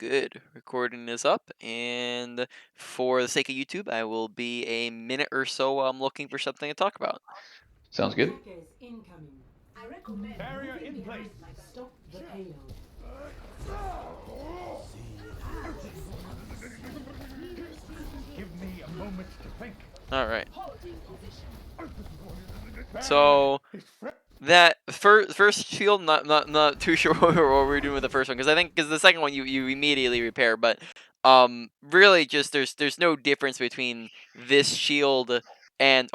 Good. Recording is up, and for the sake of YouTube, I will be a minute or so while I'm looking for something to talk about. Sounds good. Attackers incoming. I recommend Barrier moving in behind place. to stop the payload. Give me a moment to think. All right. Barrier So is that first shield, not too sure what we're doing with the first one, because the second one you immediately repair, but really just there's no difference between this shield and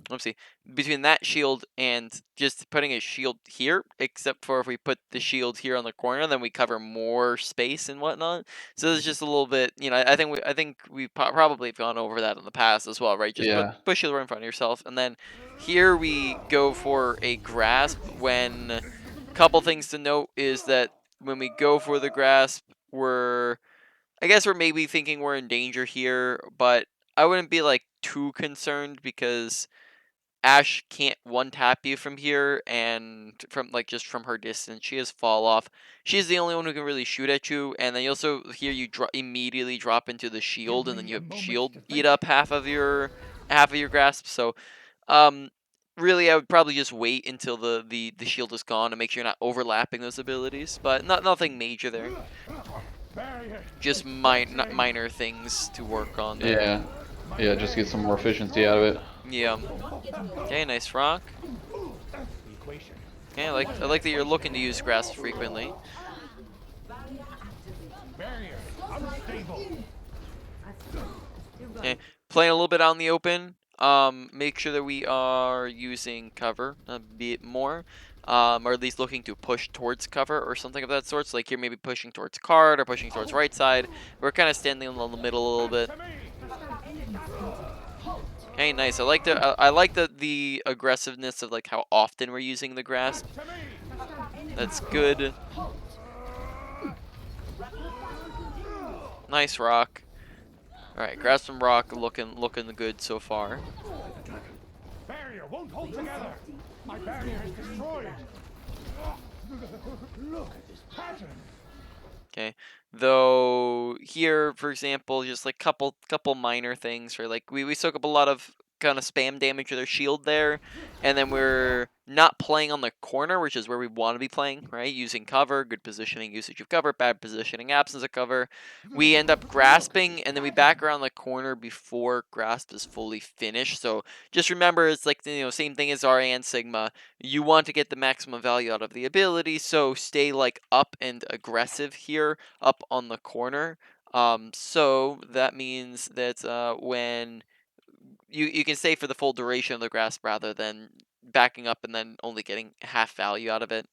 let's see, between that shield and just putting a shield here, except for if we put the shield here on the corner, then we cover more space and whatnot. So it's just a little bit, I think we probably have gone over that in the past as well, right? Just Yeah. put shield right in front of yourself, and then here we go for a grasp. When couple things to note is that when we go for the grasp, I guess we're maybe thinking we're in danger here, but I wouldn't be like too concerned because Ash can't one tap you from here, and from like just from her distance, she has fall off. She's the only one who can really shoot at you, and then you also here you immediately drop into the shield, Give and then me you a have moment shield to eat think. up half of your grasp. So um, really, I would probably just wait until the shield is gone to make sure you're not overlapping those abilities, but nothing major there. Barrier Just is fracturing. minor things to work on there. Yeah. My Yeah, just get barrier some is more efficiency out of it. Yeah. Okay, nice rock. the equation. Okay, I like that you're looking to use grasp frequently. Barrier unstable. Okay, playing a little bit out in the open. Make sure that we are using cover a bit more. Or at least looking to push towards cover or something of that sort. So like you're maybe pushing towards card or pushing towards right side. We're kind of standing in the middle a little Back bit. to me. Okay, nice. I like the aggressiveness of like how often we're using the grasp. Back to me. That's good. Nice rock. All right, grasp from rock, looking good so far. Barrier won't hold together. My barrier is destroyed. Look at this pattern. Okay, though here, for example, just like couple minor things, right? Like we soak up a lot of kind of spam damage with our shield there, and then we're not playing on the corner, which is where we want to be playing, right? Using cover, good positioning, usage of cover, bad positioning, absence of cover. We end up grasping, and then we back around the corner before grasp is fully finished. So just remember, it's like same thing as Zarya and Sigma. You want to get the maximum value out of the ability, so stay like up and aggressive here, up on the corner. So that means that when you can stay for the full duration of the grasp rather than backing up and then only getting half value out of it.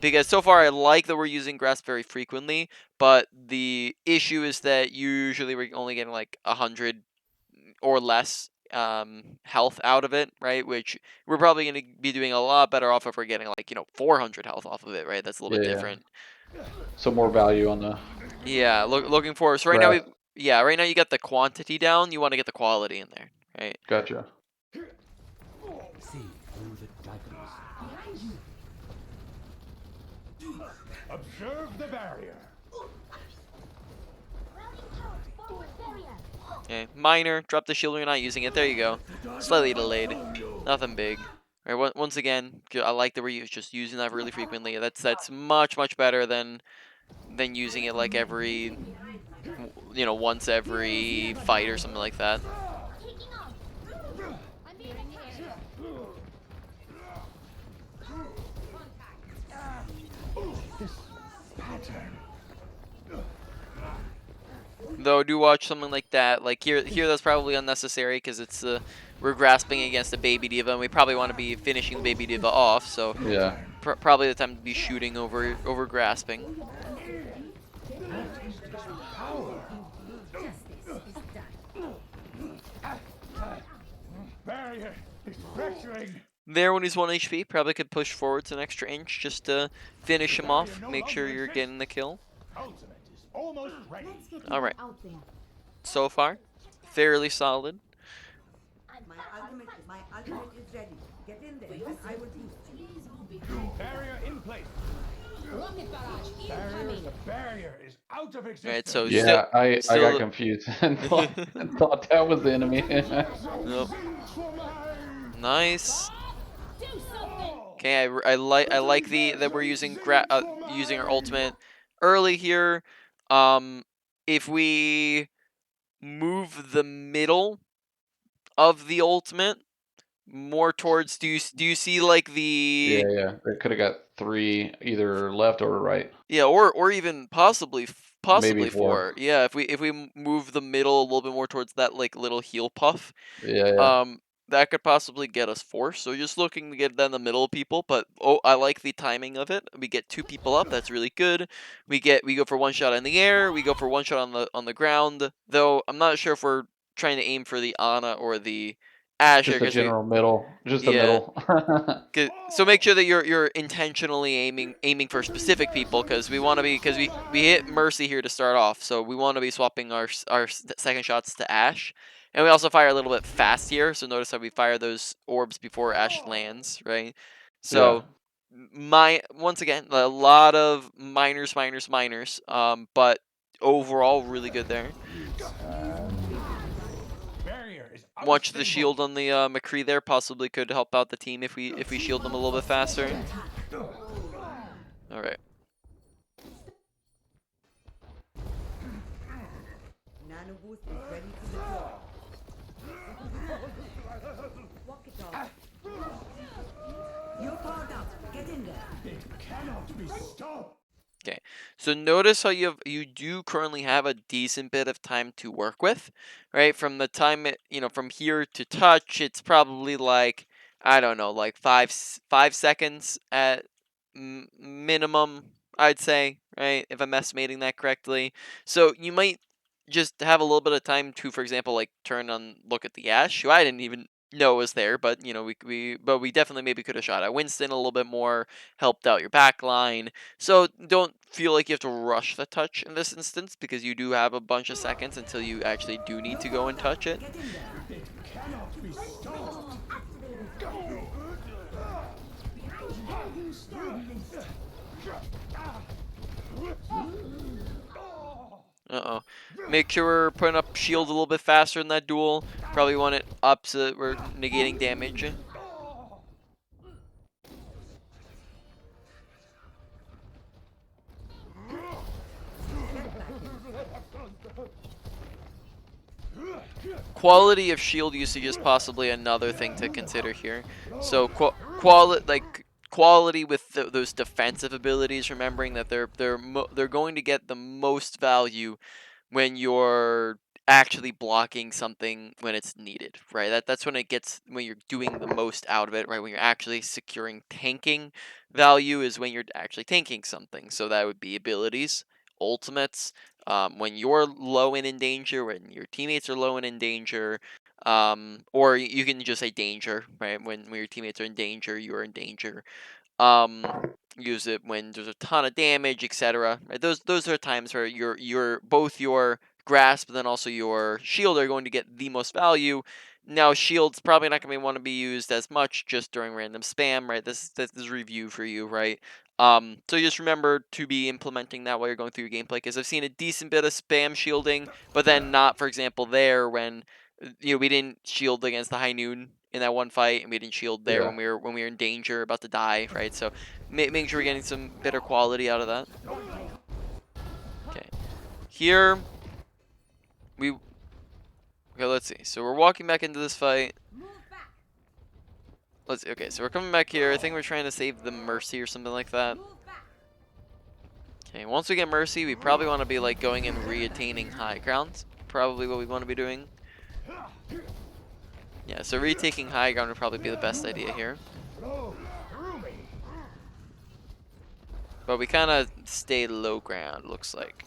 Because so far I like that we're using grasp very frequently, but the issue is that usually we're only getting like 100 or less health out of it, right? Which we're probably going to be doing a lot better off if we're getting like 400 health off of it, right? That's a little Yeah, bit yeah. different. So more value on the Yeah, looking for. So right now grasp. right now you got the quantity down. You want to get the quality in there, right? Gotcha. See through the darkness. Observe the barrier. Okay, minor. Drop the shield when you're not using it. There you go. Slightly delayed. Nothing big. All right. Once again, I like that we're just using that really frequently. That's much better than using it like every once every fight or something like that. This pattern. Though do watch something like that. Like here that's probably unnecessary because it's we're grasping against a baby diva and we probably want to be finishing the baby diva off. So Yeah. probably the time to be shooting over grasping. Barrier is fracturing. There when he's 1 HP, probably could push forwards an extra inch just to finish him off. Make sure you're getting the kill. Ultimate is almost ready. All right. So far, fairly solid. My ultimate is ready. Get in there and I will boost you. Barrier in place. Barrier, the barrier is out of Right, existence. so Yeah, I got still. confused and thought that was the enemy. Nope. For mine. Nice. Do something. Okay, I like the that we're using using our ultimate early here. If we move the middle of the ultimate more towards, do you see like Yeah, the, yeah. They could have got 3 either left or right. yeah, or even possibly Maybe possibly 4. 4. Yeah, if we move the middle a little bit more towards that like little heel puff, Yeah, yeah. um that could possibly get us 4. So just looking to get that in the middle of people, but oh, I like the timing of it. We get 2 people up, that's really good. We go for one shot in the air, we go for one shot on the ground. Though I'm not sure if we're trying to aim for the Ana or the Ash here, Just a because we, general middle. Just a yeah. middle. So make sure that you're intentionally aiming for specific people, because we want to be, because we hit Mercy here to start off, so we want to be swapping our second shots to Ash, and we also fire a little bit fast here. So notice how we fire those orbs before Ash lands, right? Yeah. So my once again a lot of minors, but overall really good there. Barrier is Watch the unstable. shield on the McCree there, possibly could help out the team if we shield them a little bit faster. All right. Nano boost is ready to deploy. Walk it off. You're powered up. Get in there. It cannot be stopped. Okay, so notice how you do currently have a decent bit of time to work with, right? From the time from here to touch, it's probably like, I don't know, like 5 seconds at minimum, I'd say, right? If I'm estimating that correctly. So you might just have a little bit of time to, for example, like turn on, look at the Ash, who I didn't even know was there, but we definitely maybe could have shot at Winston a little bit more, helped out your back line. So don't feel like you have to rush the touch in this instance, because you do have a bunch of seconds until you actually do need to go and touch it. Get in there. It cannot be stopped. Uh-oh. Make sure we're putting up shield a little bit faster in that duel. Probably want it up so that we're negating damage. Quality of shield usage is possibly another thing to consider here. So quality with those defensive abilities, remembering that they're going to get the most value when you're actually blocking something when it's needed, right? That's when when you're doing the most out of it, right? When you're actually securing tanking value is when you're actually tanking something. So that would be abilities, ultimates, when you're low and in danger, when your teammates are low and in danger, or you can just say danger, right? When your teammates are in danger, you're in danger. um Use it when there's a ton of damage, etc. Right? Those are times where your both your grasp and then also your shield are going to get the most value. Now shield's probably not going to want to be used as much just during random spam, right? This is review for you, right? So just remember to be implementing that while you're going through your gameplay, because I've seen a decent bit of spam shielding, but then not, for example, there when we didn't shield against the high noon in that one fight, and we didn't shield there Yeah. when we were in danger, about to die, right? So making sure we're getting some better quality out of that. Okay, here we okay. Let's see. So we're walking back into this fight. Let's see. Okay, so we're coming back here. I think we're trying to save the Mercy or something like that. Okay, once we get Mercy, we probably want to be like going and re-attaining high ground. Probably what we want to be doing. Yeah, so retaking high ground would probably be the best idea here. But we kind of stay low ground, looks like.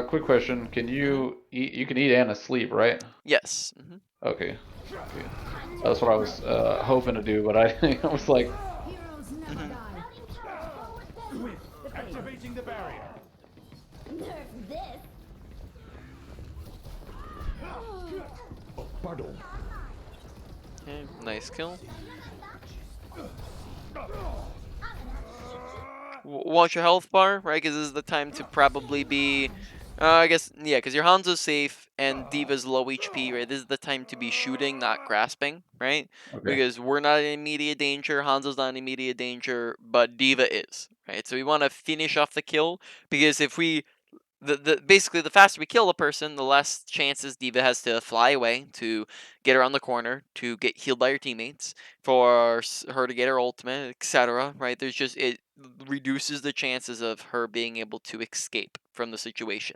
Quick question. Can you eat? You can eat and sleep, right? Yes. Okay. Okay. That's what I was hoping to do, but I was like, Heroes never die. Activating the barrier. Nerf this. Pardon. Okay, nice kill. Watch your health bar, right? Because this is the time to probably be. I guess, yeah, because your Hanzo's safe and Diva's low HP, right? This is the time to be shooting, not grasping, right? Okay. Because we're not in immediate danger, Hanzo's not in immediate danger, but Diva is, right? So we want to finish off the kill, because if we basically the faster we kill a person, the less chances Diva has to fly away to get around the corner to get healed by her teammates, for her to get her ultimate, etc. Right? There's just it reduces the chances of her being able to escape from the situation.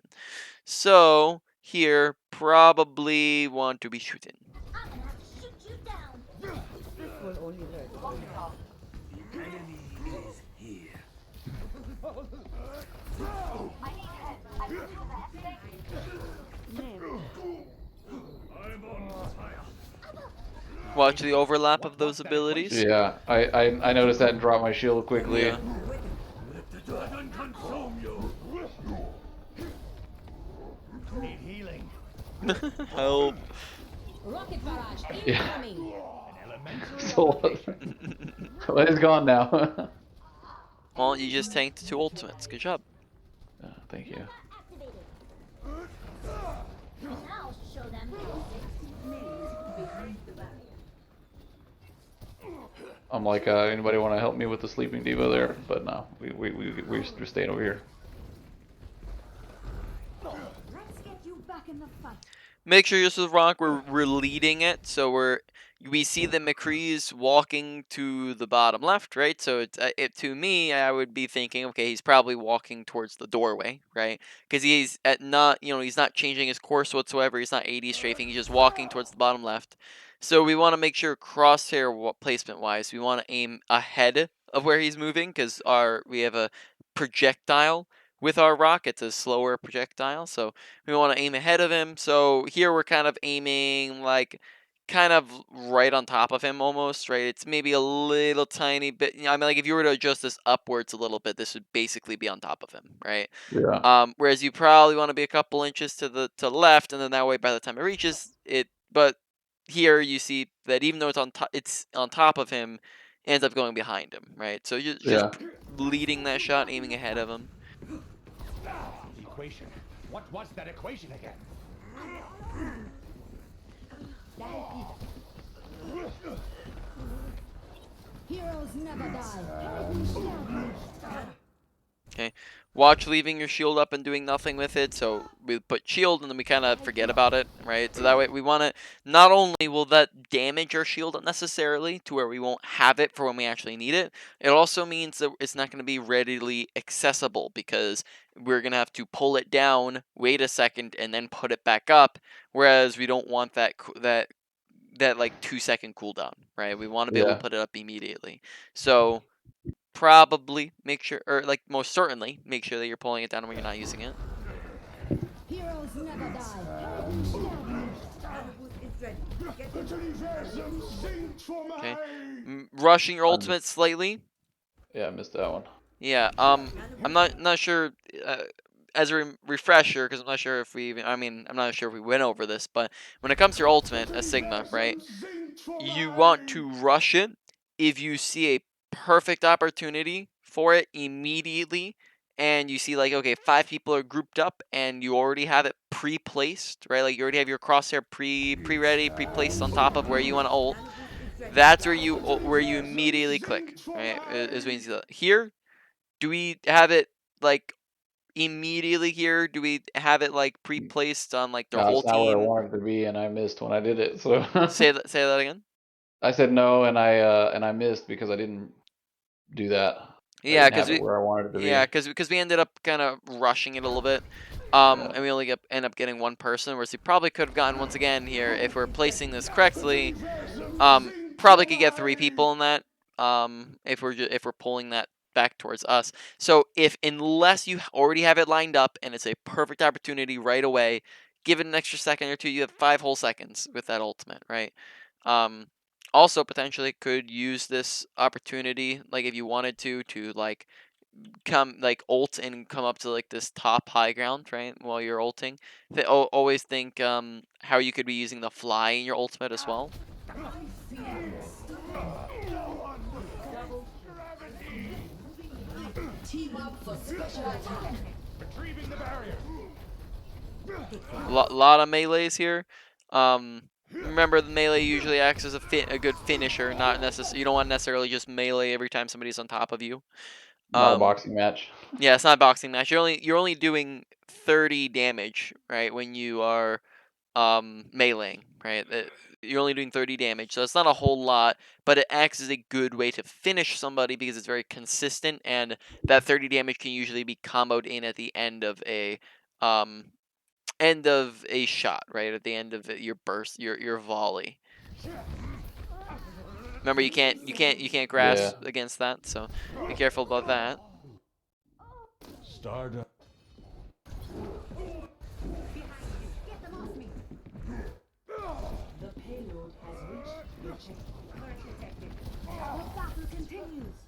So here probably want to be shooting. I'm gonna have to shoot you down. This will only hurt. Watch the overlap of those abilities. Yeah, I noticed that and dropped my shield quickly. Yeah. Need healing. Help. Rocket barrage Yeah. incoming. An elemental So, well, it's gone now. Well, you just tanked 2 ultimates. Good job. Thank you. Activated. And I'll show them. I'm like, anybody want to help me with the sleeping diva there? But no, we're staying over here. Let's get you back in the fight. Make sure just with Rock we're leading it, so we see the McCree's walking to the bottom left, right? So to me, I would be thinking, okay, he's probably walking towards the doorway, right? Because he's at not, he's not changing his course whatsoever. He's not 80 strafing. He's just walking towards the bottom left. So we want to make sure crosshair placement wise, we want to aim ahead of where he's moving, because we have a projectile with our rock. It's a slower projectile, so we want to aim ahead of him. So here we're kind of aiming like kind of right on top of him almost, right? It's maybe a little tiny bit. I mean, like if you were to adjust this upwards a little bit, this would basically be on top of him, right? Yeah. Whereas you probably want to be a couple inches to the left, and then that way by the time it reaches it, but here you see that even though it's on top of him, it ends up going behind him, right? So you're just Yeah. leading that shot, aiming ahead of him. equation. What was that equation again? Heroes never die. Okay, watch leaving your shield up and doing nothing with it. So we put shield and then we kind of forget about it, right? So that way we want to, not only will that damage our shield unnecessarily to where we won't have it for when we actually need it, it also means that it's not going to be readily accessible, because we're going to have to pull it down, wait a second, and then put it back up. Whereas we don't want that like 2-second cooldown, right? We want to be able to Yeah. put it up immediately. So probably make sure, or like most certainly make sure that you're pulling it down when you're not using it. Heroes never die. It's ready. Get in there. Okay, rushing your ultimate slightly. Yeah, I missed that one. Yeah. I'm not sure. As a refresher, because I'm not sure if we even. I mean, I'm not sure if we went over this, but when it comes to your ultimate, a Sigma, right? You want to rush it if you see a perfect opportunity for it immediately, and you see like, okay, 5 people are grouped up and you already have it pre-placed, right? Like you already have your crosshair pre-ready, pre-placed on top of where you want to ult. That's where you immediately click, right? Is when you see that. Here, do we have it like immediately here? Do we have it like pre-placed on like their No, whole it's not where I team? wanted it to be, and I missed when I did it. So Say that again. I said no, and I missed because I didn't do that. I Yeah, didn't because have it where I wanted it to yeah, be. because we ended up kind of rushing it a little bit, Yeah. and we only end up getting one person, whereas we probably could have gotten once again here if we're placing this correctly. Probably could get 3 people in that. If we're pulling that back towards us. So unless you already have it lined up and it's a perfect opportunity right away, give it an extra second or two. You have 5 whole seconds with that ultimate, right? Um, Also potentially could use this opportunity, like if you wanted to like come like ult and come up to like this top high ground, right, while you're ulting. Always think how you could be using the fly in your ultimate as well. Team up for special attack. Retrieving the barrier. Lot of melees here. Remember the melee usually acts as a good finisher, not necessarily. You don't want to necessarily just melee every time somebody's on top of you. Not a boxing match. Yeah, it's not a boxing match. You're only doing 30 damage, right? When you are meleeing, right? You're only doing 30 damage, so it's not a whole lot, but it acts as a good way to finish somebody because it's very consistent, and that 30 damage can usually be comboed in at the um end of a shot, right? At the end of your burst, your volley. Remember, you can't Yeah. grasp against that, so be careful about that. Stardust. Get them off me. The payload has reached the checkpoint. The battle continues.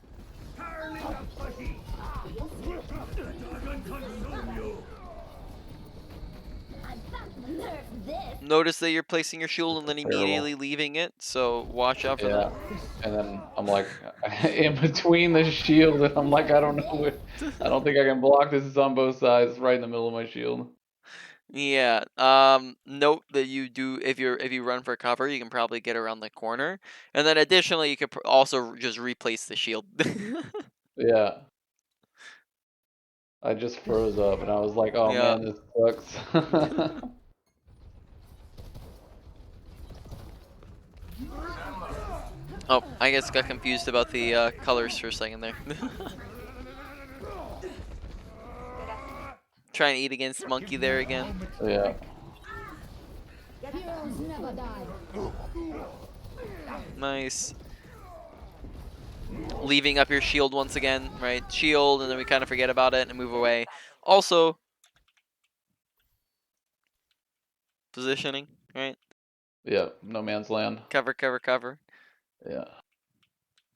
I'm back to nerf this. Notice that you're placing your shield and then Terrible. immediately leaving it, so watch out for Yeah. that. And then I'm like in between the shield, and I'm like, I don't know. I don't think I can block. This is on both sides, right in the middle of my shield. Yeah. Note that you do if you run for cover, you can probably get around the corner, and then additionally, you could also just replace the shield. Yeah. I just froze up, and I was like, oh Yeah. man, this sucks. Oh, I guess got confused about the colors for a second there. Trying to eat against monkey there again. Yeah. Heroes never die. Nice. Leaving up your shield once again, right? Shield, and then we kind of forget about it and move away. Also, positioning, right? Yeah. No man's land. Cover, cover, cover. Yeah.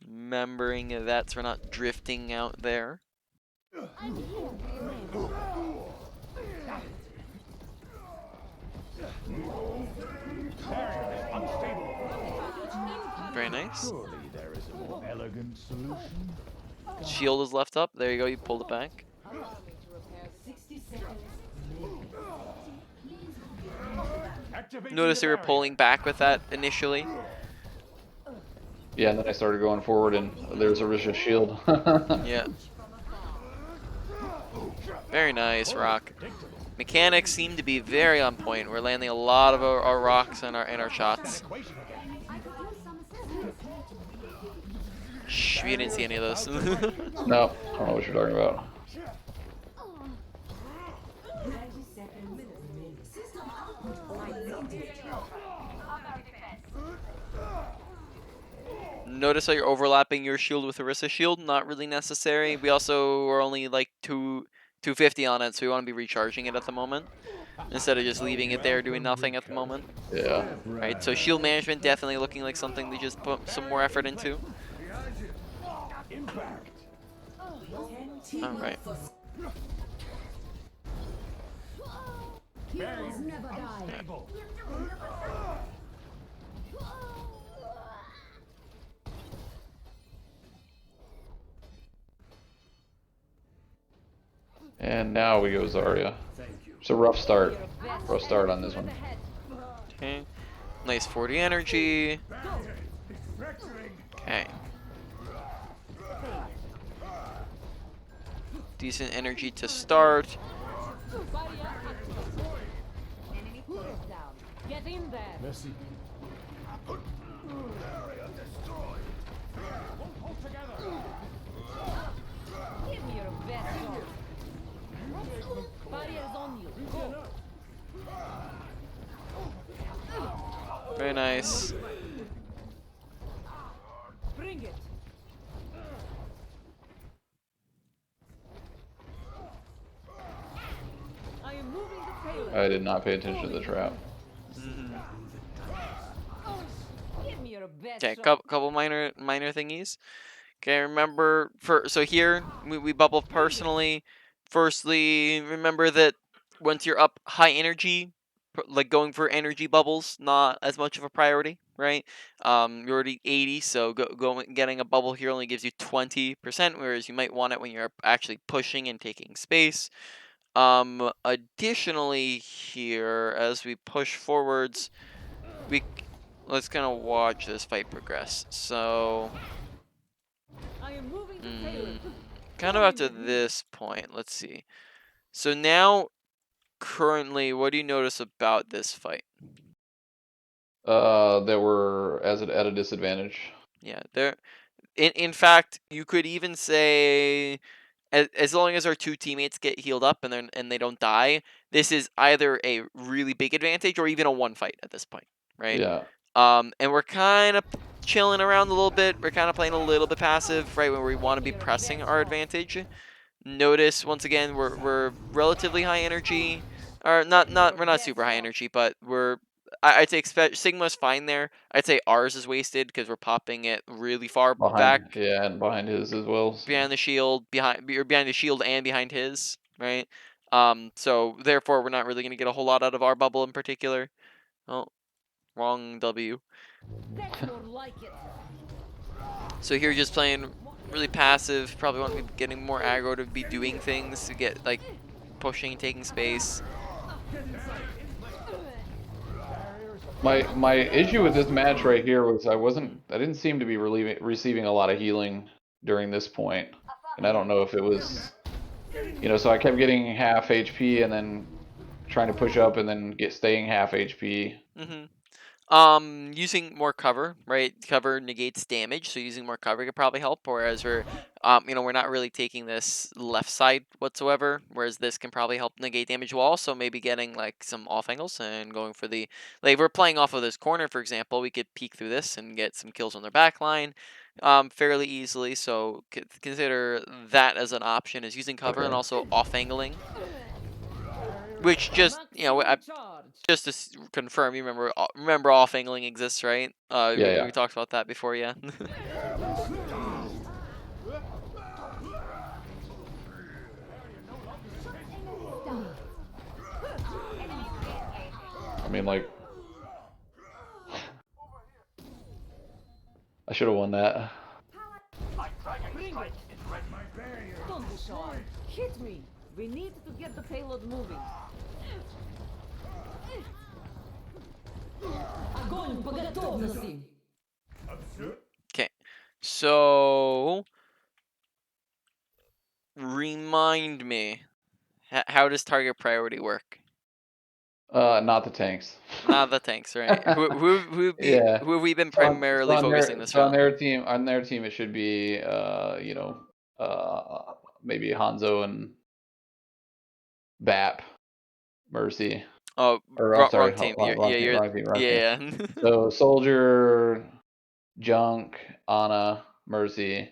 Remembering that so we're not drifting out there. I'm here. Barrier is unstable. Very nice. Surely there is a more elegant solution. Shield is left up. There you go. You pulled it back. 60 seconds. Activating Notice the they were barrier. pulling back with that initially. Yeah, and then I started going forward, and there's a Risha shield. Yeah. Very nice, Rock. Mechanics seem to be very on point. We're landing a lot of our rocks and our shots. Equation again. I could use some assistance. Shh, we didn't see any of those. No, I don't know what you're talking about. 30 seconds remaining. Notice how you're overlapping your shield with Orisa shield. Not really necessary. We also are only like 250 on it, so we want to be recharging it at the moment instead of just leaving it there doing nothing at the moment. Yeah. Right. So shield management definitely looking like something to just put some more effort into. Impact. 10 All right. Heroes never die. Unstable. And now we go Zarya. It's a rough start. Rough start on this one. Okay. Nice 40 energy. Okay. Decent energy to start. Get in there. Mercy. Won't hold together. Give me your best shot. Barriers on you. Go. Very nice. Bring it. I am moving the payload. I did not pay attention to the trap. Give me your best Okay, shot. couple minor thingies. Okay, remember so here we bubble personally. Firstly, remember that once you're up high energy, like going for energy bubbles not as much of a priority, right? You're already 80, so getting a bubble here only gives you 20%, whereas you might want it when you're actually pushing and taking space. Additionally, here as we push forwards, let's kind of watch this fight progress. So, I am moving the payload. kind of after this point, let's see. So now, currently, what do you notice about this fight? That we're at a disadvantage. Yeah, there. In fact, you could even say, as long as our two teammates get healed up and they don't die, this is either a really big advantage or even a one fight at this point, right? Yeah. And we're kind of chilling around a little bit. We're kind of playing a little bit passive, right, when we want to be pressing our advantage. Notice once again we're relatively high energy, or not we're not super high energy, but I'd say Sigma's fine there. I'd say ours is wasted because we're popping it really far Behind, back yeah, and behind his as well. behind the shield, behind the shield and behind his, right? So therefore we're not really gonna get a whole lot out of our bubble in particular. Oh, wrong W. That's more like it. So here just playing really passive. Probably want to be getting more aggro to be doing things to get like pushing, taking space. My issue with this match right here was I didn't seem to be receiving a lot of healing during this point, and I don't know if it was, so I kept getting half HP and then trying to push up and then staying half HP. Mm-hmm. Using more cover, right? Cover negates damage, so using more cover could probably help. Whereas we're not really taking this left side whatsoever. Whereas this can probably help negate damage while also maybe getting like some off angles and going for like if we're playing off of this corner, for example, we could peek through this and get some kills on their back line, fairly easily. So consider that as an option, is using cover and Okay. also off angling. Which just Maximum charge. just to confirm, you remember off angling exists, right? Yeah, We yeah. talked about that before, yeah. I mean, like, I should have won that. Bring it. Don't be shy. Hit me. We need to get the payload moving. Огонь по готовности. Okay, so remind me, how does target priority work? Not the tanks. Not the tanks, right? Yeah. Who have we been So on, so primarily on focusing their this so round? on their team it should be maybe Hanzo and Bap, Mercy. Oh, Or I'm sorry, wrong team. You're, wrong yeah, team, you're wrong team, wrong team. yeah. So Soldier, Junk, Ana, Mercy,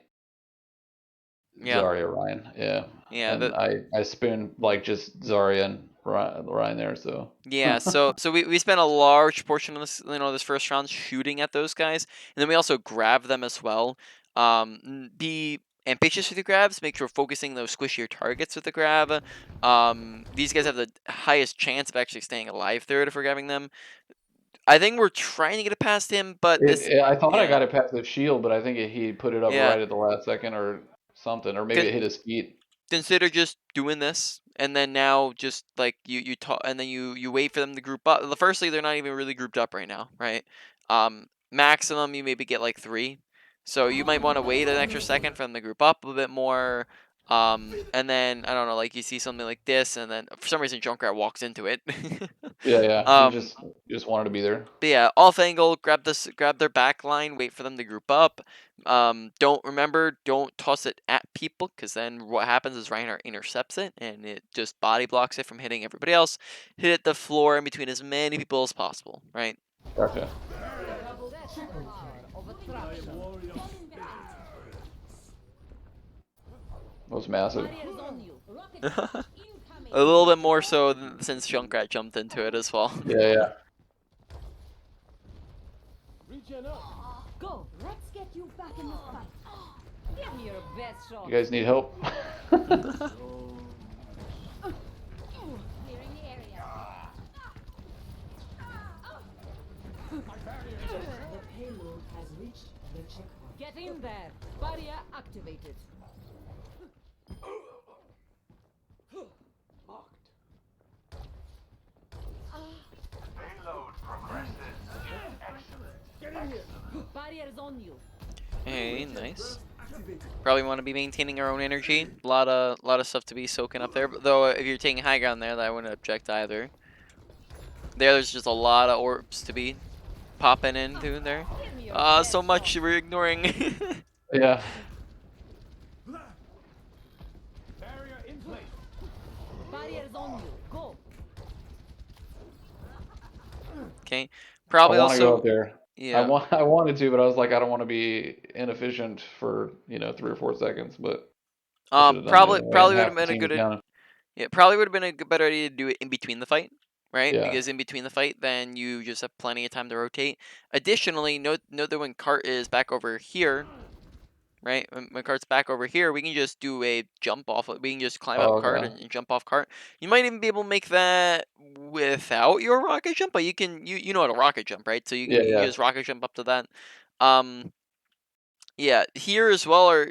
Yeah, Zarya, Ryan. Yeah. yeah. And I spoon like just Zarya and Ryan there, so Yeah, so we spent a large portion of this first round shooting at those guys, and then we also grab them as well. Be ambitious with your grabs. Make sure you're focusing those squishier targets with the grab. These guys have the highest chance of actually staying alive third if we're grabbing them. I think we're trying to get it past him, but this, I thought I yeah, got it past the shield, but I think he put it up yeah. right at the last second or something, or maybe it hit his feet. Consider just doing this, and then now just like you talk, and then you wait for them to group up. Firstly, they're not even really grouped up right now, right? Maximum you maybe get like 3, so you might want to wait an extra second for them to group up a bit more. And then I don't know, like you see something like this, and then for some reason Junkrat walks into it. Yeah, yeah. um, He just wanted to be there. but yeah, off angle, grab their back line, wait for them to group up. Don't toss it at people, because then what happens is Reinhardt intercepts it and it just body blocks it from hitting everybody else. Hit it the floor in between as many people as possible, right? Gotcha. That was massive. A little bit more so since Junkrat jumped into it as well. Yeah, yeah. Go. Let's get you back in the fight. Give me your best shot. You guys need help? the checkpoint. Get in there. Barrier activated. Barrier is on you. Hey, nice. Probably want to be maintaining our own energy. Lot of stuff to be soaking up there. But though, if you're taking high ground there, I wouldn't object either. There's just a lot of orbs to be popping into there. Give me your best So much shot. we're ignoring. Yeah. Barrier in place. Barrier is on you. Go. Okay. I Probably want to go also, up there. yeah. I wanted to, but I was like, I don't want to be inefficient for 3 or 4 seconds. But I should have done it anyway, and Probably would have half the been a team's good. down. Yeah, probably would have been a better idea to do it in between the fight, right? Yeah. Because in between the fight, then you just have plenty of time to rotate. Additionally, note that when cart is back over here, right? When cart's back over here, we can just do a jump off. We can just climb up Oh, cart okay. and jump off cart. You might even be able to make that without your rocket jump, but you know how to rocket jump, right? So Yeah, you can yeah. just rocket jump up to that. Um, yeah, here as well, or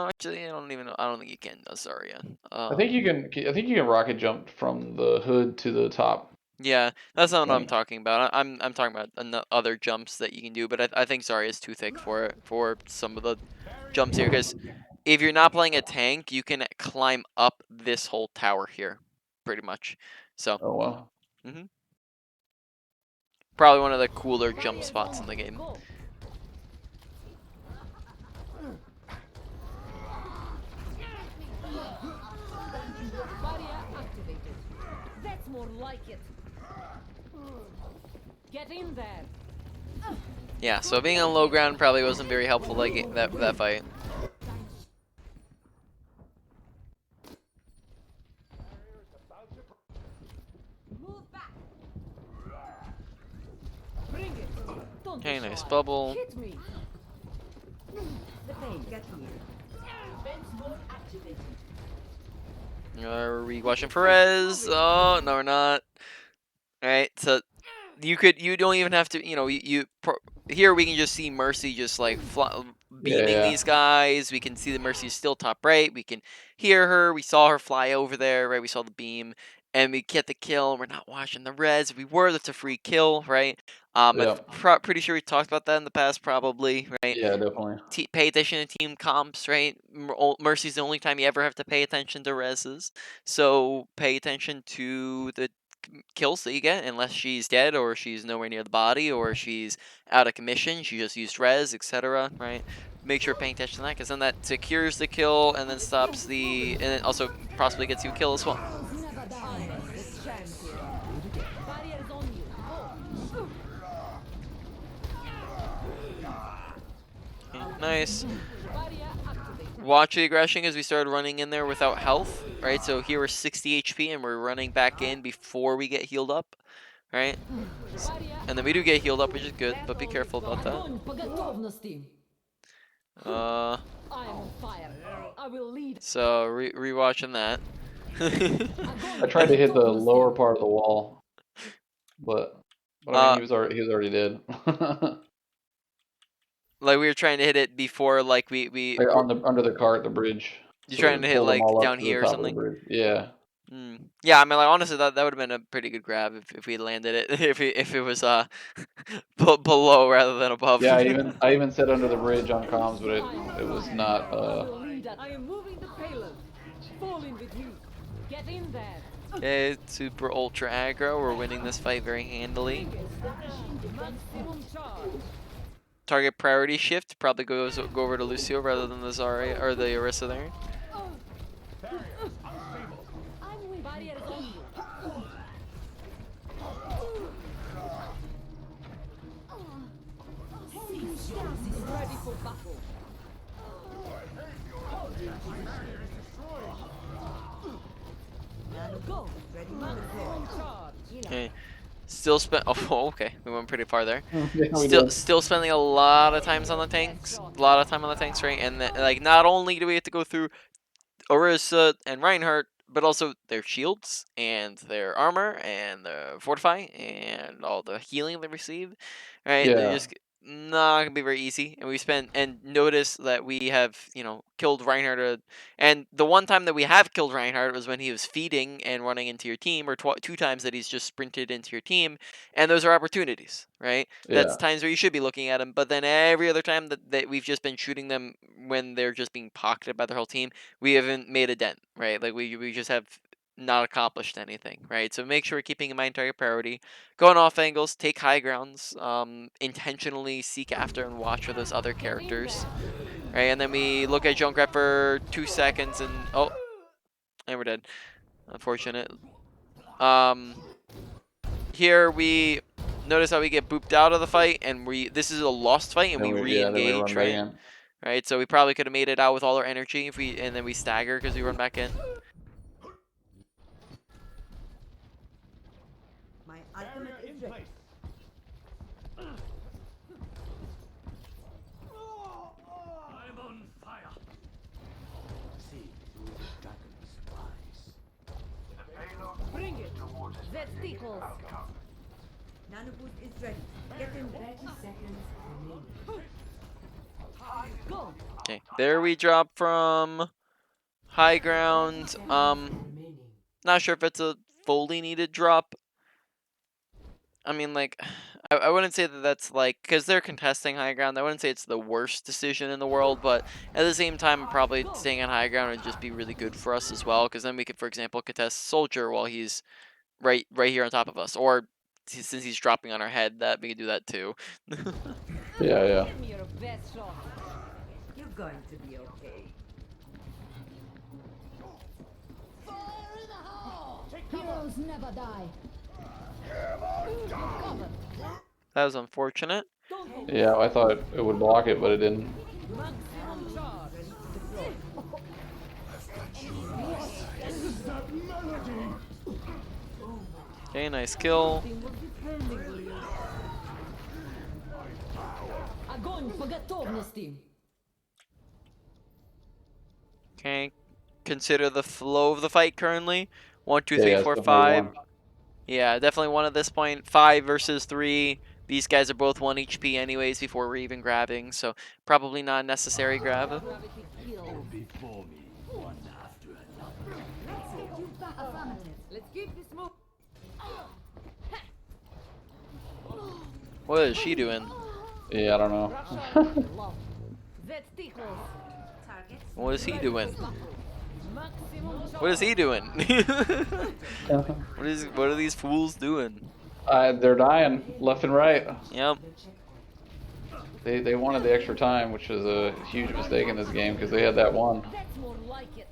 actually, I don't even know. I don't think you can, Zarya. I think you can. I think you can rocket jump from the hood to the top. Yeah, that's not what I'm Right. talking about. I'm talking about other jumps that you can do, but I think Zarya is too thick for it for some of the jumps here. Because if you're not playing a tank, you can climb up this whole tower here, pretty much. So, Oh well. probably one of the cooler jump Barrier is spots on in the you. game. Go. Barrier activated. That's more like it. Get in there. Yeah, so being on low ground probably wasn't very helpful that fight. Move back. Bring it. Don't Okay, be nice shy. bubble. Hit me. The pain, get here. Defense mode activated. Are we watching Perez? Oh no, we're not. All right, so you don't even have to here we can just see Mercy just like Yeah, beaming yeah, these guys. We can see that Mercy's still top right. We can hear her. We saw her fly over there, right? We saw the beam, and we get the kill. And we're not watching the res. If we were, that's a free kill, right? yeah, Pretty sure we talked about that in the past, probably, right? yeah. Definitely. Pay attention to team comps, right? Mercy's the only time you ever have to pay attention to reses, so pay attention to the kills that you get, unless she's dead or she's nowhere near the body or she's out of commission. She just used res, etc. Right? Make sure you're paying attention to that, because then that secures the kill and then stops and then also possibly gets you a kill as well. Never die. The champion. Barrier is on you. Go. Okay, nice. Barrier activated. Watch the aggression as we started running in there without health, right? So here we're 60 HP and we're running back in before we get healed up, right? Barrier. And then we do get healed up, which is good, but be careful about that. Огонь по готовности. Uh, I am on fire. I will lead. so rewatching that. I tried to hit the lower part of the wall, but I mean, Uh, he was already dead. like we were trying to hit it before, like Like on the under the cart, the bridge, you're so trying it to hit pulled them like all up down to the here or top of the something. bridge. Yeah, Yeah, I mean, like honestly, that would have been a pretty good grab if we had landed it if it was below rather than above. yeah. I even said under the bridge on comms, but it was not. I will lead. I am moving the payload. Fall in with you. Get in there. Okay, super ultra aggro. We're winning this fight very handily. Maximum charge. Target priority shift probably go over to Lucio rather than the Zarya or the Orisa there. I'm with barrier is on you. Ready for battle. Go. Ready to Maximum deploy. charge. Okay, still spent. Oh, okay, we went pretty far there. Yeah, we Still, did. still spending a lot of times on the tanks. A lot of time on the tanks, right? And like, not only do we have to go through Orisa and Reinhardt, but also their shields and their armor and the fortify and all the healing they receive. Right? They Yeah. just not gonna be very easy. And we spent and notice that we have killed Reinhardt. And the one time that we have killed Reinhardt was when he was feeding and running into your team, or two times that he's just sprinted into your team. And those are opportunities, right? That's Yeah. times where you should be looking at them. But then every other time that we've just been shooting them when they're just being pocketed by their whole team, we haven't made a dent, right? Like we just have not accomplished anything, right? So make sure we're keeping in mind target priority, go on off angles, take high grounds, intentionally seek after and watch for those other characters, right? And then we look at Junkrat for 2 seconds and and we're dead. Unfortunate. Here we notice how we get booped out of the fight, and this is a lost fight, and we Then we re-engage, run back right? in. Right. So we probably could have made it out with all our energy and then we stagger because we run back in. My ultimate Barrier is in ready. place. I'm on fire. See through the dragon's eyes. Bring it. That tickles. Nanoboost is ready. Get in there. 30 seconds remaining. Go. Okay. There we drop from high ground. Remaining. Not sure if it's a fully needed drop. I mean, like, I wouldn't say that that's like, because they're contesting high ground, I wouldn't say it's the worst decision in the world, but at the same time, probably staying on high ground would just be really good for us as well, because then we could, for example, contest Soldier while he's right here on top of us, or since he's dropping on our head, that we could do that too. Yeah. Give me your best shot. You're going to be okay. Heroes never die. That was unfortunate. Don't hold. Yeah, I thought it would block it, but it didn't. Maximum charge. Okay, nice kill. Огонь по готовности. Okay, consider the flow of the fight currently. 1, 2, Yeah, 3, it's 4, definitely 5. one. Yeah, definitely one at this point. 5 versus 3. These guys are both 1 HP anyways before we're even grabbing, so probably not a necessary grab. Gravity kill. Before me, one after another. Affirmative. Let's keep this move. What is she doing? Yeah, I don't know. Love. That tickles. Targets. What is he doing? Maximum charge. What is he doing? What are these fools doing? They're dying left and right. Yep. They wanted the extra time, which is a huge mistake in this game because they had that one. That's more like it.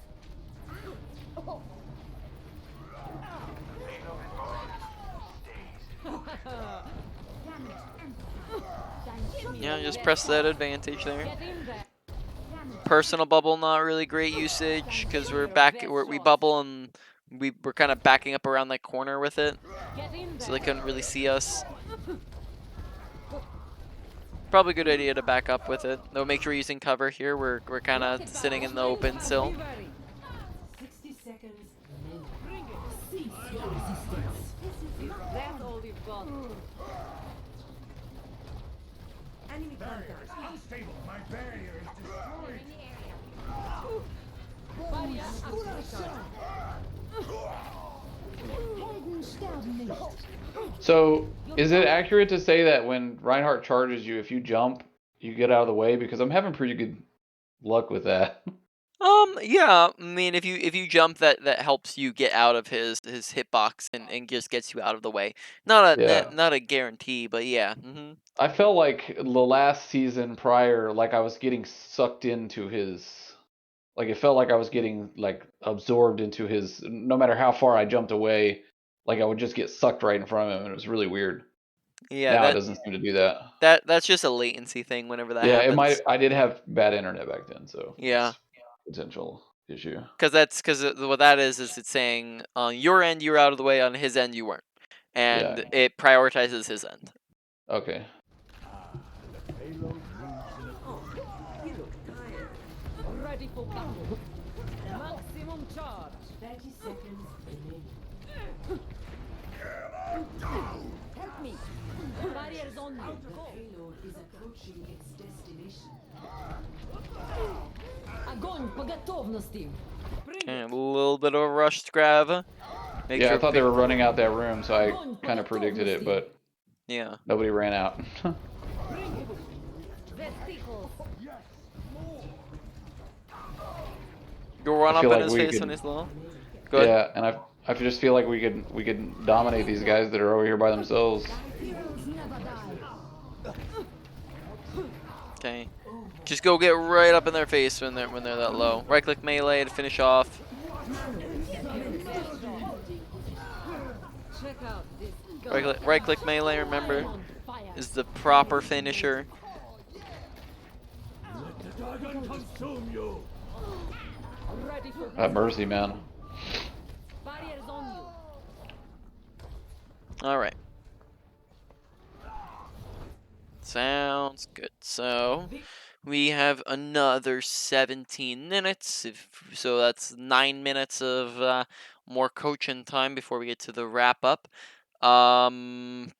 Yeah, just press that advantage there. Get in there. Personal bubble, not really great usage because we bubble and we're kind of backing up around that corner with it, Get in so there. they couldn't really see us. Probably a good idea to back up with it. Though make sure you're using cover here. We're kind of sitting in the open still. Be ready. 60 seconds remaining. Bring it. Cease your resistance. That's all you've got. Enemy Barrier contact. is unstable. My barrier is destroyed. Barrier activated. Helden sterben nicht. So, is it accurate to say that when Reinhardt charges you, if you jump, you get out of the way? Because I'm having pretty good luck with that. Yeah, I mean, if you jump, that helps you get out of his hitbox and just gets you out of the way. Yeah. Not a guarantee, but yeah. I felt like the last season prior, like I was getting sucked into his, like it felt like I was getting like absorbed into his. No matter how far I jumped away, like I would just get sucked right in front of him, and it was really weird. Yeah, Now it that doesn't seem to do that. that's just a latency thing whenever that Yeah, happens. it might. I did have bad internet back then, so Yeah. it's a potential issue. Because what that is it's saying on your end you were out of the way, on his end you weren't, and Yeah. it prioritizes his end. Okay. The payload moves in a Oh, you look tired. Ready for battle. Maximum charge. 30 seconds remaining. Help me. Barriers on you. Go. Payload is approaching its destination. Огонь по готовности. Okay, a little bit of a rushed grab. Make Yeah, I sure. thought they were running out that room, so I kind of predicted it, but Yeah. nobody ran out. Vesticles. Go run I up feel in like his we face could, when he's low. Good. yeah, and I just feel like we could dominate these guys that are over here by themselves. Heroes never die. Okay. Just go get right up in their face when they're that low. Right click melee to finish off. Check out this gun. Right click melee, remember, On fire. is the proper finisher. Let the dragon consume you. Ready for Have mercy, man. barriers on you. Alright. Sounds good. So we have another 17 minutes. So that's 9 minutes of more coaching time before we get to the wrap up. So do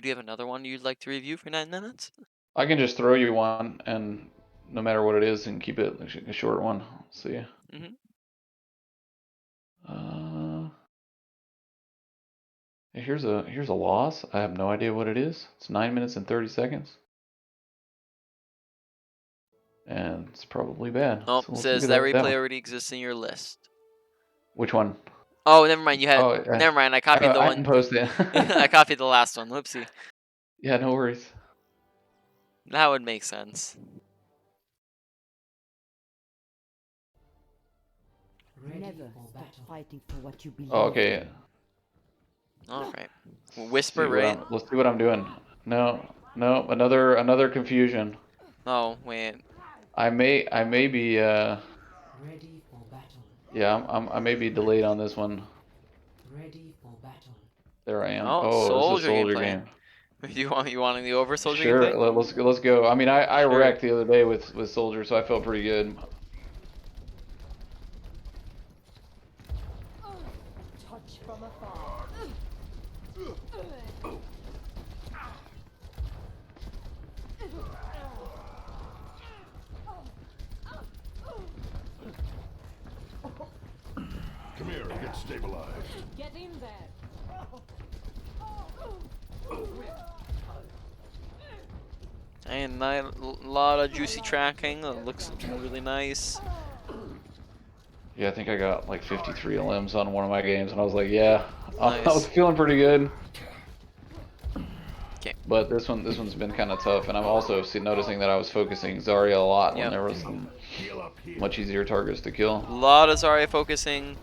you have another one you'd like to review for 9 minutes? I can just throw you one, and no matter what it is, and keep it a short one. Let's see. Mhm. Here's a loss. I have no idea what it is. It's 9 minutes and 30 seconds. And it's probably bad. Oh, So let's says look that at that replay one. already exists in your list. Which one? Oh, never mind. You had. Oh, Never mind. I copied the I can one. post it. I copied the last one. Whoopsie. Yeah, no worries. That would make sense. Never stop fighting for what you believe. Oh, okay. All right. Let's Whisper, see right? let's see what I'm doing. No, another confusion. Oh wait. I may be Ready for battle. yeah, I may be delayed on this one. Ready for battle. There I am. Oh, Oh, this is a soldier soldier gameplay. game. You wanting the over soldier Sure, gameplay? let's go. I mean, I Sure. wrecked the other day with soldier, so I felt pretty good. Touch from afar. Come here and get stabilized. Get in there. And a lot of juicy tracking. It looks really nice. Yeah, I think I got like 53 limbs on one of my games, and I was like, yeah, I was Nice. feeling pretty good. 'Kay. But this one's been kind of tough, and I'm also noticing that I was focusing Zarya a lot when Yep. there was some Heal up here. much easier targets to kill. A lot of Zarya focusing,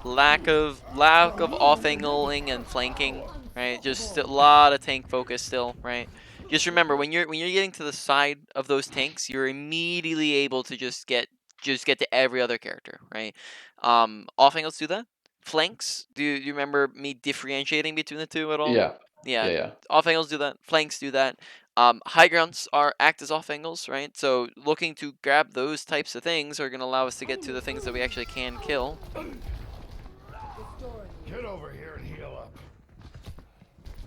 lack of off angling and flanking, right? Just a lot of tank focus still, right? Just remember when you're getting to the side of those tanks, you're immediately able to just get to every other character, right? Off angles do that. Flanks, do you remember me differentiating between the two at all? Yeah, Yeah, yeah. off angles do that. Flanks do that. High grounds act as off angles, right? So looking to grab those types of things are going to allow us to get to the things that we actually can kill. Get over here and heal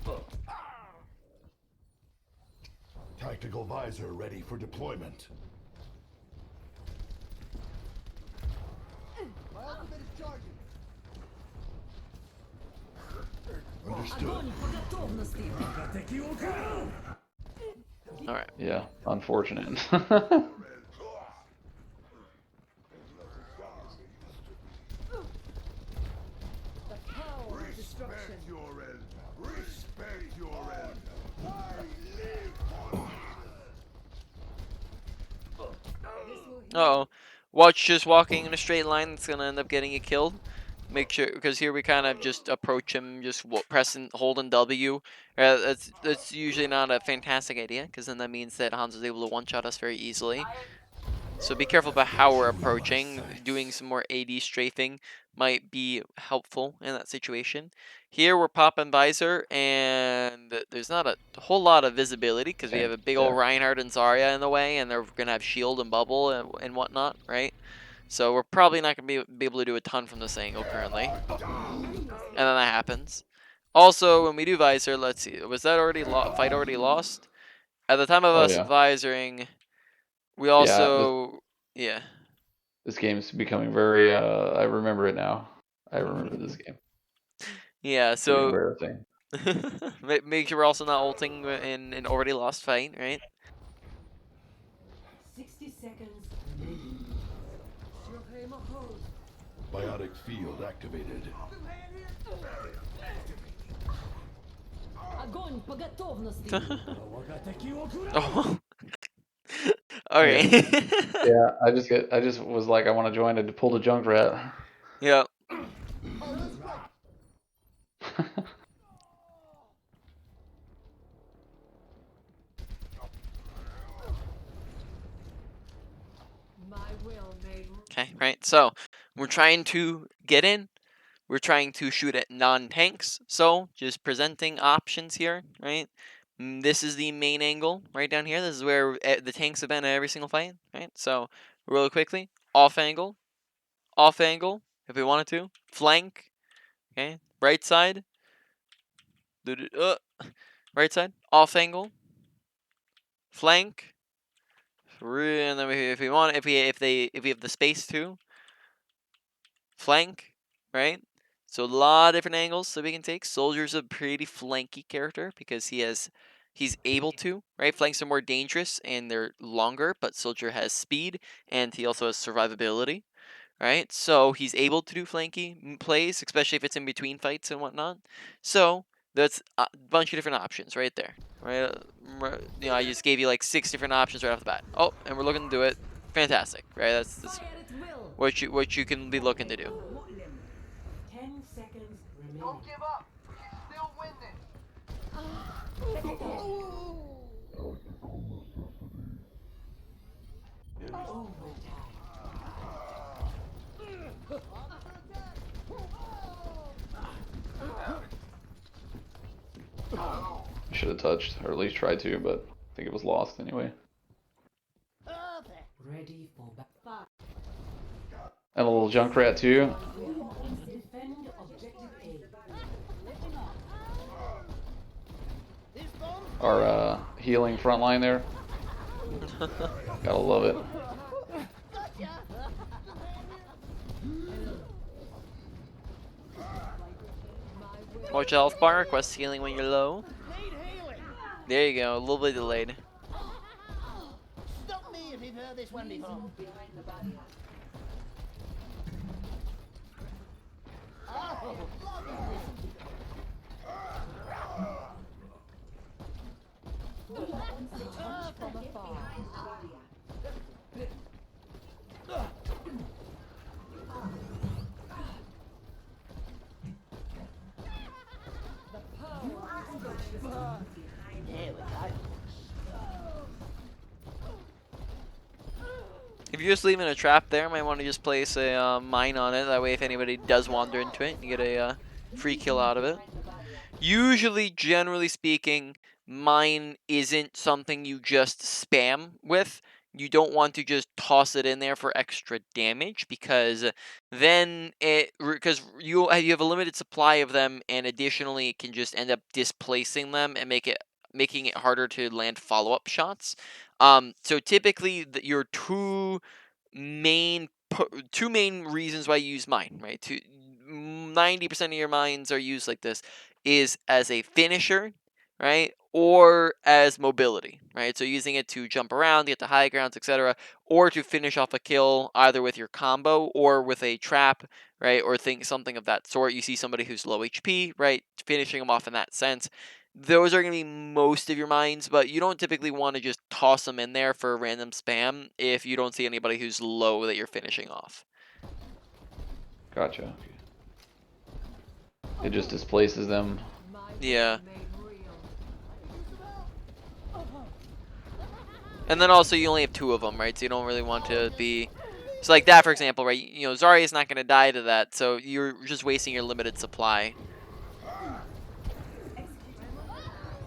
up. Tactical visor ready for deployment. Understood. Огонь по готовности. All right. Yeah, unfortunate. The power of destruction. your end. Respect your end. Uh-oh. Watch just walking in a straight line. That's going to end up getting you killed. Make sure, because here we kind of just approach him, just pressing, holding W. That's usually not a fantastic idea, because then that means that Hans is able to one-shot us very easily. So be careful about how we're approaching. Doing some more AD strafing might be helpful in that situation. Here we're popping visor, and there's not a whole lot of visibility because we have a big old Reinhardt and Zarya in the way, and they're gonna have shield and bubble and whatnot, right? So we're probably not gonna be able to do a ton from this angle currently, and then that happens. Also, when we do visor, let's see. Was that already fight already lost? At the time of Oh us yeah. visoring, we Yeah, also yeah. this game's becoming very I remember it now. I remember this game. Yeah, Pretty so embarrassing. make sure we're also not ulting in an already lost fight, right? 60 seconds remaining. Biotic field activated. Огонь по готовности. Oh. Yeah. Okay. Yeah, I just was like I want to join to pull the Junkrat. Yeah. My will made. Okay, right. So we're trying to get in. We're trying to shoot at non-tanks. So just presenting options here, right? This is the main angle right down here. This is where the tanks have been at every single fight, right? So really quickly, off angle, if we wanted to, flank, okay, right side, right side, off angle, flank, and then if we want, if we have the space to flank, right? So a lot of different angles that we can take. Soldier's a pretty flanky character because he's able to, right? Flanks are more dangerous and they're longer, but Soldier has speed and he also has survivability, right? So he's able to do flanky plays, especially if it's in between fights and whatnot. So that's a bunch of different options right there, right? You know, I just gave you like 6 different options right off the bat. Oh, and we're looking to do it. Fantastic, right? That's Fire at will. what you can be looking to do. 10 seconds remaining. Don't give up. We can still win this. Should have touched, or at least tried to, but I think it was lost anyway. Ready for battle. And a little Junkrat too. Defend objective A. Our healing front line there. Gotta love it. Watch your health bar, request healing when you're low. There you go, a little bit delayed. Stop me if you've heard this one before. Here we go. If you're just leaving a trap there, might want to just place a mine on it. That way, if anybody does wander into it, you get a free kill out of it. Usually, generally speaking, mine isn't something you just spam with. You don't want to just toss it in there for extra damage because then because you have a limited supply of them, and additionally, it can just end up displacing them and making it harder to land follow-up shots. So typically, your main two main reasons why you use mine, right? 90% of your mines are used like this is as a finisher, right? Or as mobility, right? So using it to jump around, get to high grounds, etc., or to finish off a kill either with your combo or with a trap, right? Or something of that sort. You see somebody who's low HP, right? Finishing them off in that sense. Those are going to be most of your mines, but you don't typically want to just toss them in there for random spam if you don't see anybody who's low that you're finishing off. Gotcha. It just displaces them. Yeah. And then also you only have 2 of them, right? So you don't really want to be... So like that, for example, right? You know, Zarya is not going to die to that, so you're just wasting your limited supply.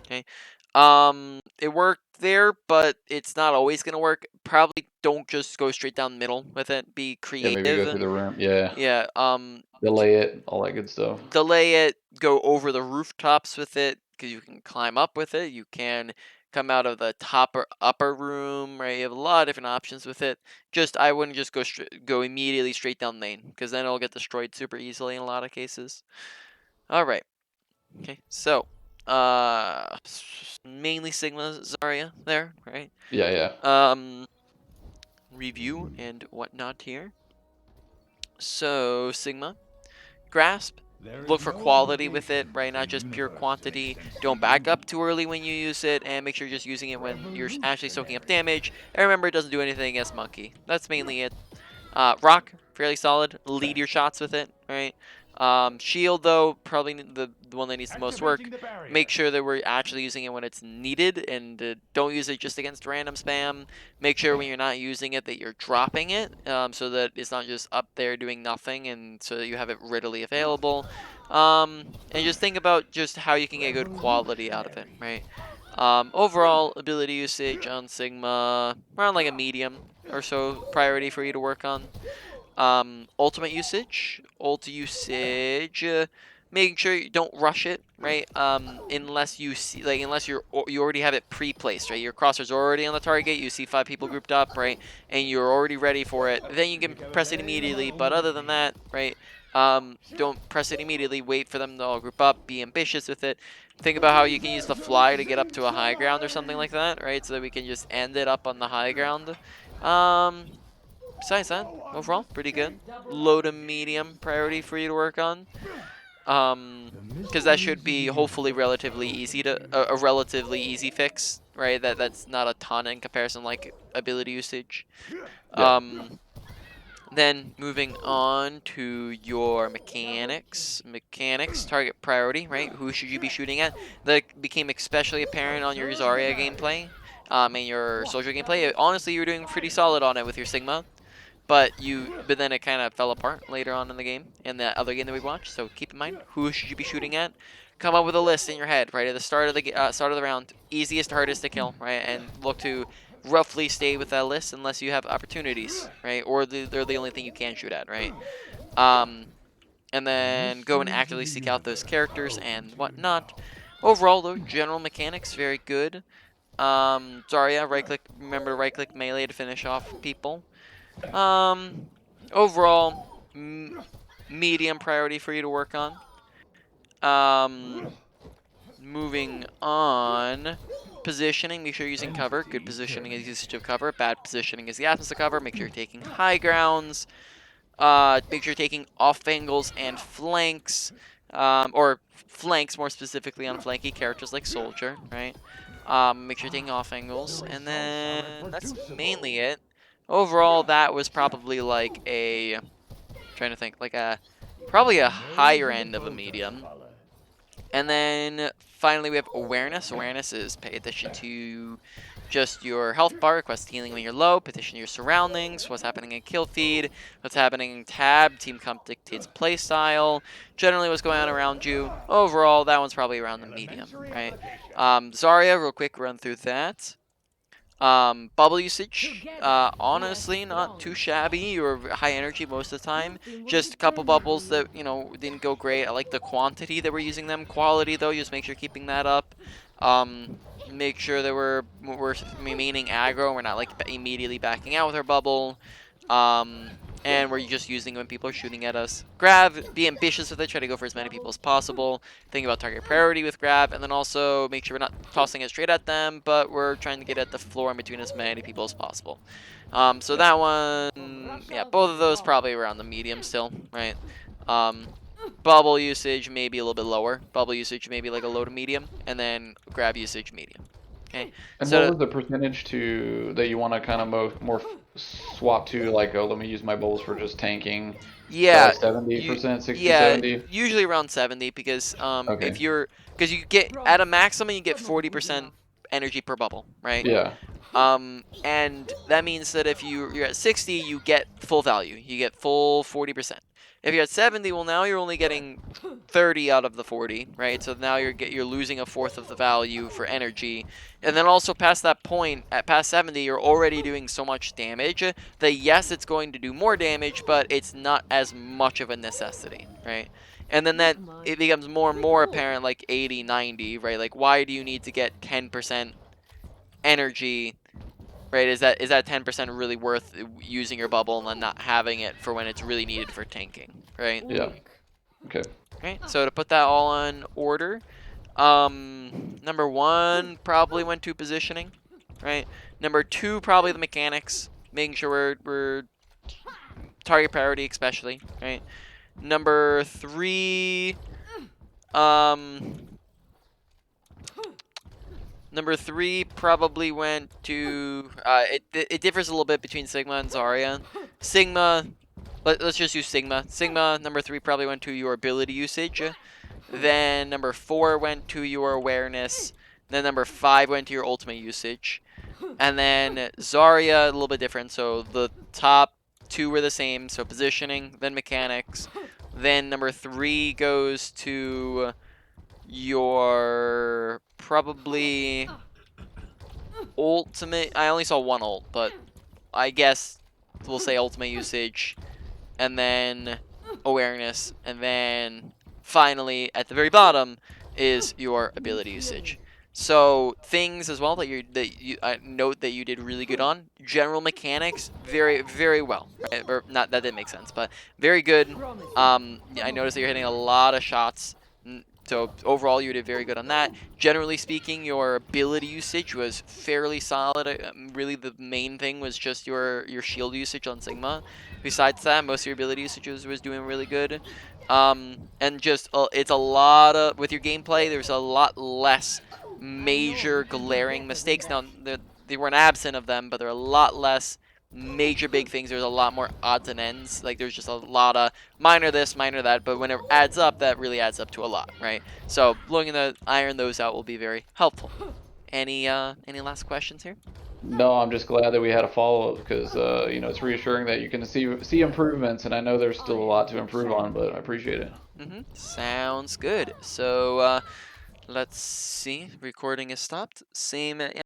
Okay. It worked there, but it's not always going to work. Probably don't just go straight down the middle with it. Be Yeah, maybe go creative through the and room. Yeah, yeah, delay it, all that good stuff. delay it, go over the rooftops with it because you can climb up with it. You can come out of the top or upper room, right? You have a lot of different options with it. Just I wouldn't just go immediately straight down lane because then it'll get destroyed super easily in a lot of cases. All right. Okay. So, mainly Sigma Zarya there, right? Yeah, yeah. Review and whatnot here. So Sigma. Grasp, There look is for no quality with it, obligation right? the Not just pure universe makes quantity. sense to Don't back you. up too early when you use it, and make sure you're just using it when you're actually soaking up Revolutionary. damage. And remember, it doesn't do anything against Monkey. That's mainly it. Rock, fairly solid. Lead your shots with it, right? Shield, though, probably the one that needs the most Activating work. the barrier. Make sure that we're actually using it when it's needed, and don't use it just against random spam. Make sure when you're not using it that you're dropping it, so that it's not just up there doing nothing, and so that you have it readily available. And just think about just how you can get good quality out of it, right? Overall ability usage on Sigma, around like a medium or so priority for you to work on. Ultimate usage, making sure you don't rush it, right? Unless you see, like, unless you already have it pre-placed, right? Your crosser's already on the target, you see 5 people grouped up, right? And you're already ready for it, then you can press it immediately. But other than that, right? Don't press it immediately, wait for them to all group up, be ambitious with it. Think about how you can use the fly to get up to a high ground or something like that, right? So that we can just end it up on the high ground. Besides that, overall, pretty good. Low to medium priority for you to work on. Because that should be hopefully relatively easy to a relatively easy fix, right? That's not a ton in comparison, like ability usage. Yeah. Then moving on to your mechanics. Mechanics, target priority, right? Who should you be shooting at? That became especially apparent on your Zarya gameplay, and your soldier gameplay. Honestly, you were doing pretty solid on it with your Sigma. But then it kind of fell apart later on in the game, in the other game that we watched. So keep in mind, who should you be shooting at? Come up with a list in your head, right at the start of the round, easiest, hardest to kill, right? And look to roughly stay with that list unless you have opportunities, right? Or they're the only thing you can shoot at, right? Um, and then go and actively seek out those characters and whatnot. Overall, though, general mechanics very good. Zarya, right click. Remember to right click melee to finish off people. Um, Overall, medium priority for you to work on. Moving on. Positioning, make sure you're using cover. Good positioning is usage of cover. Bad positioning is the absence of cover. Make sure you're taking high grounds. Make sure you're taking off angles and flanks. Or flanks more specifically on flanky characters like Soldier, right? Make sure you're taking off angles. And then that's mainly it. Overall, that was probably like a, trying to think, like probably a higher end of a medium. And then finally we have awareness. Awareness is pay attention to just your health bar, request healing when you're low, petition your surroundings, what's happening in kill feed, what's happening in tab, team comp dictates playstyle, generally what's going on around you. Overall, that one's probably around the medium, right? Zarya, real quick run through that. Bubble usage, honestly, not too shabby or high energy most of the time. Just a couple bubbles that, didn't go great. I like the quantity that we're using them. Quality, though, just make sure keeping that up. Make sure that we're remaining aggro. We're not, like, immediately backing out with our bubble. And we're just using when people are shooting at us. Grab, be ambitious with it, try to go for as many people as possible. Think about target priority with grab, and then also make sure we're not tossing it straight at them, but we're trying to get at the floor in between as many people as possible. So that one, yeah, both of those probably around the medium still, right? Bubble usage maybe a little bit lower. Bubble usage maybe like a low to medium, and then grab usage medium. Okay, And what so was the percentage that you want to kind of more swap to? Like, oh, let me use my bowls for just tanking. So yeah, like 70%, 60, yeah, 70? usually around 70 because Okay. because you get at a maximum you get 40% energy per bubble, right? Yeah. And that means that if you're at 60, you get full value. You get full 40%. If you're at 70, well, now you're only getting 30 out of the 40, right? So now you're losing a fourth of the value for energy. And then also past that point, at past 70, you're already doing so much damage that yes, it's going to do more damage, but it's not as much of a necessity, right? And then that it becomes more and more apparent, like 80, 90, right? Like, why do you need to get 10% energy, right? Is that 10% really worth using your bubble and then not having it for when it's really needed for tanking, right? Yeah. Okay. Right. So to put that all in order, number 1 probably went to positioning, right? Number 2 probably the mechanics, making sure we're target priority especially, right? Number 3, Number 3 probably went to, it differs a little bit between Sigma and Zarya. Sigma, let's just use Sigma. Sigma, number 3 probably went to your ability usage. Then number 4 went to your awareness. Then number 5 went to your ultimate usage. And then Zarya, a little bit different. So the top 2 were the same. So positioning, then mechanics. Then number 3 goes to your probably ultimate. I only saw one ult, but I guess we'll say ultimate usage, and then awareness, and then finally at the very bottom is your ability usage. So things as well that you note that you did really good on. General mechanics, very well. Right? Or not that didn't make sense, but very good. I noticed that you're hitting a lot of shots. So overall, you did very good on that. Generally speaking, your ability usage was fairly solid. Really, the main thing was just your shield usage on Sigma. Besides that, most of your ability usage was doing really good. And just it's a lot of, with your gameplay, there's a lot less major glaring mistakes. Now, they weren't absent of them, but there are a lot less major big things. There's a lot more odds and ends. Like, there's just a lot of minor this, minor that, but when it adds up, that really adds up to a lot, right? So looking to iron those out will be very helpful. Any last questions here? No, I'm just glad that we had a follow-up because you know, it's reassuring that you can see improvements, and I know there's still a lot to improve on, but I appreciate it. Sounds good. So let's see. Recording is stopped. Same.